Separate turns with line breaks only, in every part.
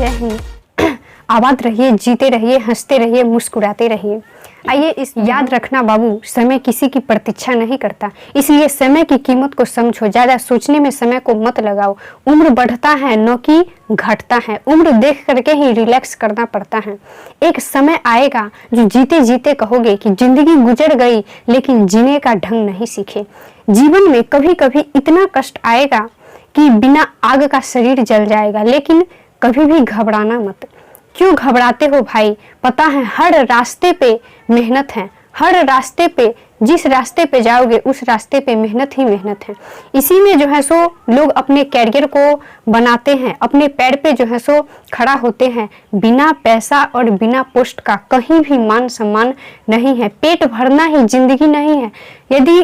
जय हिंद। आबाद रहिए, जीते रहिए, हंसते रहिए, मुस्कुराते रहिए। आइए इस याद रखना बाबू, समय किसी की प्रतीक्षा नहीं करता, इसलिए समय की कीमत को समझो। ज़्यादा सोचने में समय को मत लगाओ। उम्र बढ़ता है न कि घटता है, उम्र देख करके ही रिलैक्स करना पड़ता है। एक समय आएगा जो जीते जीते कहोगे कि जिंदगी गुजर गई लेकिन जीने का ढंग नहीं सीखे। जीवन में कभी कभी इतना कष्ट आएगा कि बिना आग का शरीर जल जाएगा, लेकिन कभी भी घबराना मत। क्यों घबराते हो भाई? पता है हर रास्ते पे मेहनत है, हर रास्ते पे, जिस रास्ते पे जाओगे उस रास्ते पे मेहनत ही मेहनत है। इसी में जो है सो लोग अपने कैरियर को बनाते हैं, अपने पैर पे जो है सो खड़ा होते हैं। बिना पैसा और बिना पोस्ट का कहीं भी मान सम्मान नहीं है। पेट भरना ही जिंदगी नहीं है। यदि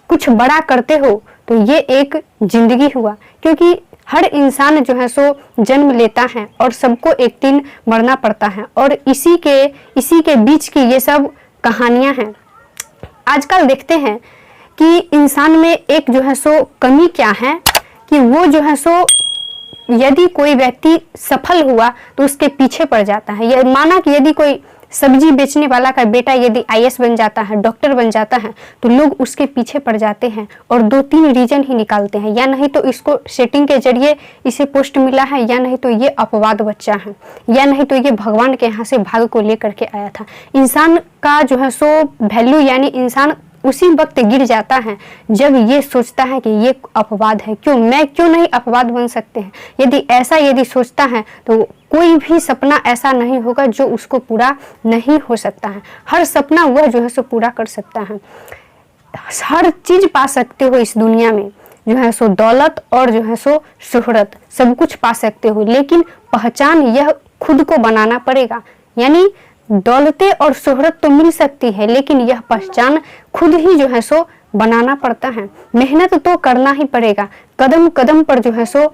कुछ बड़ा करते हो तो ये एक जिंदगी हुआ, क्योंकि हर इंसान जो है सो जन्म लेता है और सबको एक दिन मरना पड़ता है, और इसी के बीच की ये सब कहानियां हैं। आजकल देखते हैं कि इंसान में एक जो है सो कमी क्या है कि वो जो है सो यदि कोई व्यक्ति सफल हुआ तो उसके पीछे पड़ जाता है। यह माना कि यदि कोई सब्जी बेचने वाला का बेटा यदि आईएएस बन जाता है, डॉक्टर बन जाता है, तो लोग उसके पीछे पड़ जाते हैं और 2-3 रीजन ही निकालते हैं। या नहीं तो इसको सेटिंग के जरिए इसे पोस्ट मिला है, या नहीं तो ये अपवाद बच्चा है, या नहीं तो ये भगवान के यहाँ से भाग को लेकर के आया था। इंसान का जो है सो वैल्यू, यानी इंसान उसी वक्त गिर जाता है जब ये सोचता है कि ये अपवाद है, मैं क्यों नहीं अपवाद बन सकते हैं। यदि सोचता है तो कोई भी सपना ऐसा नहीं होगा जो उसको पूरा नहीं हो सकता है। हर सपना वह जो है सो पूरा कर सकता है। हर चीज पा सकते हो इस दुनिया में, जो है सो दौलत और जो है सो शोहरत, सब कुछ पा सकते हो, लेकिन पहचान यह खुद को बनाना पड़ेगा। यानी दौलतें और शोहरत तो मिल सकती है, लेकिन यह पहचान खुद ही जो है सो बनाना पड़ता है। मेहनत तो करना ही पड़ेगा, कदम कदम पर जो है सो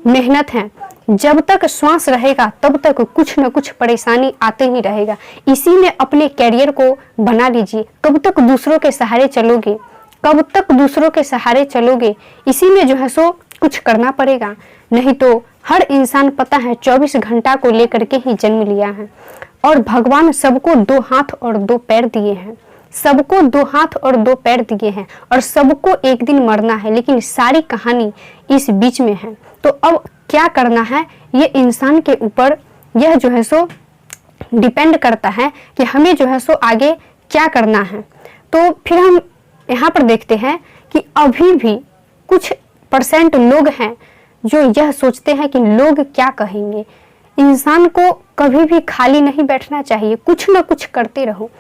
मेहनत है। जब तक श्वास रहेगा तब तक कुछ न कुछ परेशानी आते ही रहेगा। इसी में अपने कैरियर को बना लीजिए। कब तक दूसरों के सहारे चलोगे, कब तक दूसरों के सहारे चलोगे? इसी में जो है सो कुछ करना पड़ेगा। नहीं तो हर इंसान, पता है, 24 घंटा को लेकर के ही जन्म लिया है, और भगवान सबको 2 हाथ और 2 पैर दिए हैं। सबको 2 हाथ और 2 पैर दिए हैं और सबको एक दिन मरना है, लेकिन सारी कहानी इस बीच में है। तो अब क्या करना है, ये इंसान के ऊपर यह जो है सो डिपेंड करता है कि हमें जो है सो आगे क्या करना है। तो फिर हम यहाँ पर देखते हैं कि अभी भी कुछ % लोग हैं जो यह सोचते हैं कि लोग क्या कहेंगे। इंसान को कभी भी खाली नहीं बैठना चाहिए, कुछ ना कुछ करते रहो।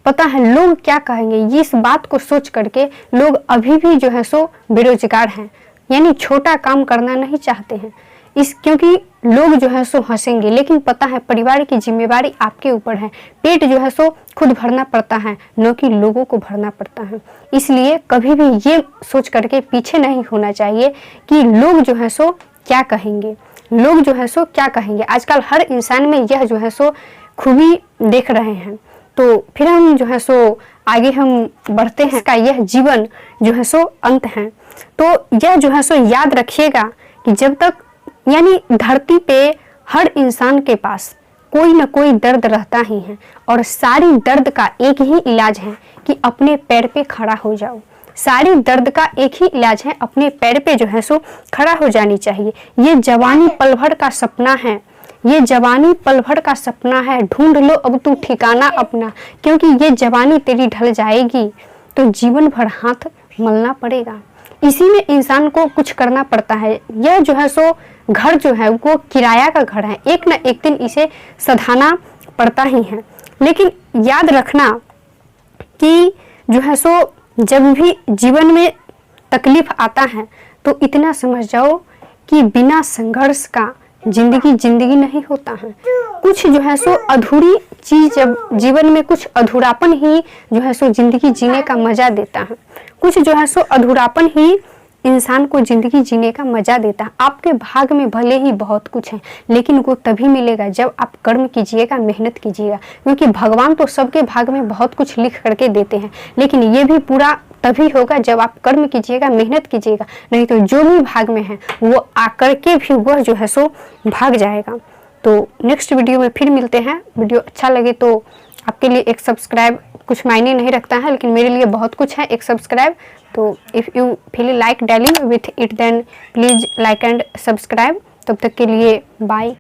पता है लोग क्या कहेंगे, ये इस बात को सोच करके लोग अभी भी जो है सो बेरोजगार हैं, यानी छोटा काम करना नहीं चाहते हैं। क्योंकि लोग जो है सो हंसेंगे, लेकिन पता है परिवार की जिम्मेवारी आपके ऊपर है। पेट जो है सो खुद भरना पड़ता है, न कि लोगों को भरना पड़ता है। इसलिए कभी भी ये सोच करके पीछे नहीं होना चाहिए कि लोग जो है सो क्या कहेंगे, लोग जो है सो क्या कहेंगे। आजकल हर इंसान में यह जो है सो खूबी देख रहे हैं। तो फिर हम जो है सो आगे हम बढ़ते हैं। इसका यह जीवन जो है सो अंत है। तो यह जो है सो याद रखिएगा कि जब तक, यानी धरती पे हर इंसान के पास कोई न कोई दर्द रहता ही है, और सारी दर्द का एक ही इलाज है कि अपने पैर पे खड़ा हो जाओ। सारी दर्द का एक ही इलाज है, अपने पैर पे जो है सो खड़ा हो जानी चाहिए। ये जवानी पल भर का सपना है, ये जवानी पल भर का सपना है, ढूंढ लो अब तू ठिकाना अपना, क्योंकि ये जवानी तेरी ढल जाएगी तो जीवन भर हाथ मलना पड़ेगा। इसी में इंसान को कुछ करना पड़ता है। यह जो है सो घर जो है वो किराया का घर है, एक न एक दिन इसे सधाना पड़ता ही है। लेकिन याद रखना कि जो है सो जब भी जीवन में तकलीफ आता है तो इतना समझ जाओ कि बिना संघर्ष का जिंदगी नहीं होता है। कुछ जो है सो अधूरी चीज, जब जीवन में कुछ अधूरापन ही जो है सो जिंदगी जीने का मजा देता है। कुछ जो है सो अधूरापन ही इंसान को जिंदगी जीने का मजा देता है। आपके भाग में भले ही बहुत कुछ है, लेकिन वो तभी मिलेगा जब आप कर्म कीजिएगा, मेहनत कीजिएगा। क्योंकि भगवान तो सबके भाग में बहुत कुछ लिख करके देते हैं, लेकिन ये भी पूरा तभी होगा जब आप कर्म कीजिएगा, मेहनत कीजिएगा। नहीं तो जो भी भाग में है वो आकर के भी वह जो है सो भाग जाएगा। तो नेक्स्ट वीडियो में फिर मिलते हैं। वीडियो अच्छा लगे तो आपके लिए एक सब्सक्राइब कुछ मायने नहीं रखता है, लेकिन मेरे लिए बहुत कुछ है एक सब्सक्राइब। तो if you feel like dealing with it then please like and subscribe. तब तक के लिए बाय।